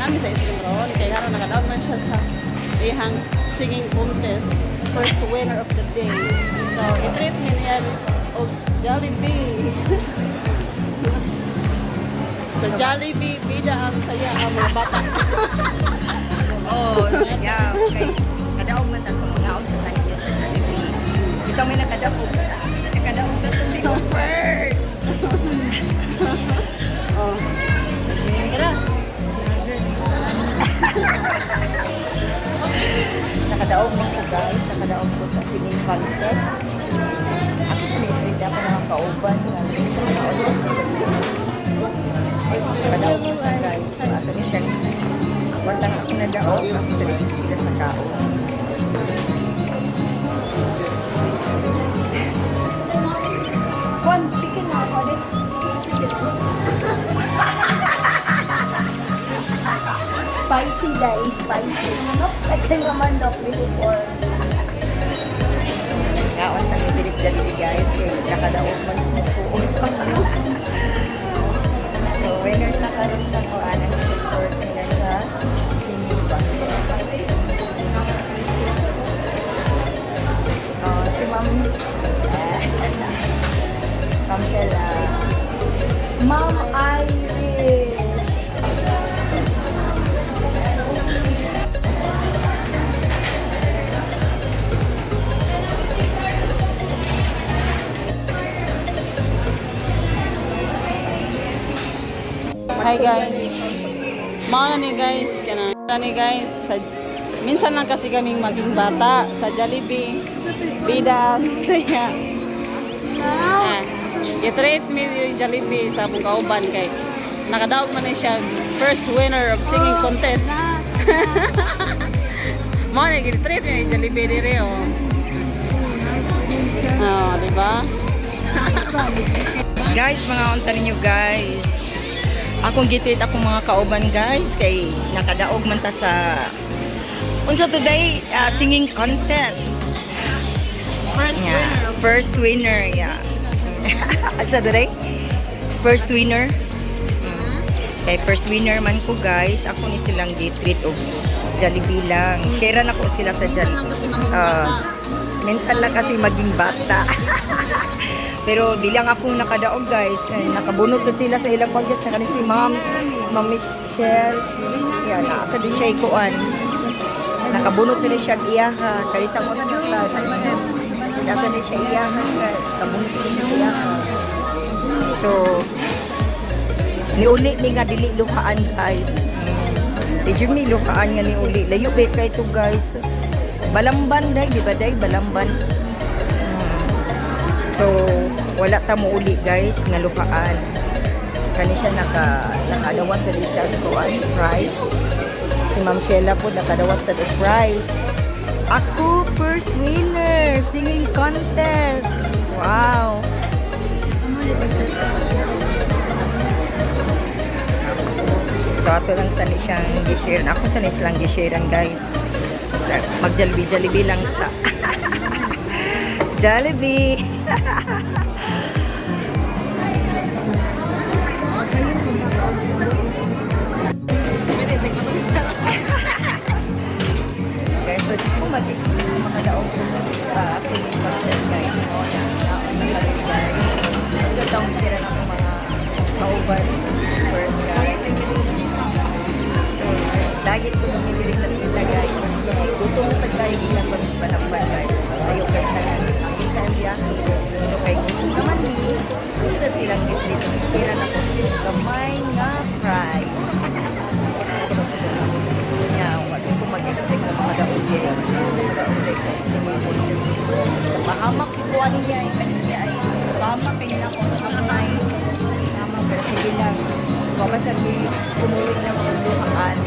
nami sa SM ron. Kaya karon nakadaog man siya sa ihang singing contest. First winner of the day. So, i-treat me niya og Jollibee. Sa Jollibee, bida ang saya ang mga bata. Oh, yeah, okay. Kadaog man ta sa mga out sa tayo sa Jollibee. Kita may nakadaog. Nakadaog ta sa single first. Oh. Tara. Nakadaog mo ko guys. Nakadaog ko sa singing contest. Ako sa nitreat ako mga kauban. Nakadaog mo ka guys. Asa ni siya. Wala na ako nadaog. Ako sa nitreat sa kao. One chicken na ako din. Spicy guys, spicy. Chicken naman daw before. Kaon sa Midiris Jollibee guys, kaya nakadaog man po. So, winner na ka rin sa Koana sa first winner sa singing contest. Si Ma'am Ma'am Shella. Ma'am Irish. Hi guys. Mga ni guys, ni guys, minsan lang kasi kaming maging bata sa Jollibee. Bida, saya. I-treat me ni Jollibee sa akong kauban kay nakadaog man siya first winner of singing contest. Mga ni i-treat me ni Jollibee dire oh. Oh, di ba? Guys, mga unta ninyo guys. Akong gitreat akong mga kauban guys kay nakadaog man ta sa unsa today singing contest. First winner, yeah. Asa today? First winner. Kay first winner man ko guys, ako ni silang gitreat og Jollibee lang. Share na ko sila sa Jollibee. Minsan lang kasi maging bata. Pero di lang ako nakadaog guys. Nakabunot sa sila sa ilang pagkas na si Ma'am Michelle. Yan, nasa di siya ikuan. Nakabunot sila siya iyaha. Kalisa mo sa class. Nasa di siya iyaha. Nakabunot sila siya iyaha. So, niuli mi nga dili luhaan guys. Di mi luhaan nga niuli. Layo ba kayo ito guys. Balamban dahil, di ba dahil balamban. So, wala ta mo uli guys nga lukaan. Kani siya nakadawat sa siya kuan prize. Si Ma'am Shella po nakadawat sa prize. Ako first winner singing contest. Wow. So ato lang sa siyang gi-share. Ako sa silang gi-sharean guys. Mag-Jollibee lang sa Jollibee. Guys, so check ko mag-explain makadaog singing contest guys. Sa talaga guys. So itong share na ako mga kauban sa singing first guys. So, lagi ko nung hindi rin nakita guys. Tutong sa guys, ilang pag-ispanamban guys. Ayaw guys na lang. Nakita ang biyahe. So kay kung naman ni, kung silang gitrit, share na ko sa kamay nga prize. Wala ko mag-expect na makadauli. Makadauli ko sa singing contest. Basta pahamak ko ano niya. Kanina ay pahamak kayo na ako. Pahamak. Pero sige lang. Papasabi, kumulit na mga luhaan.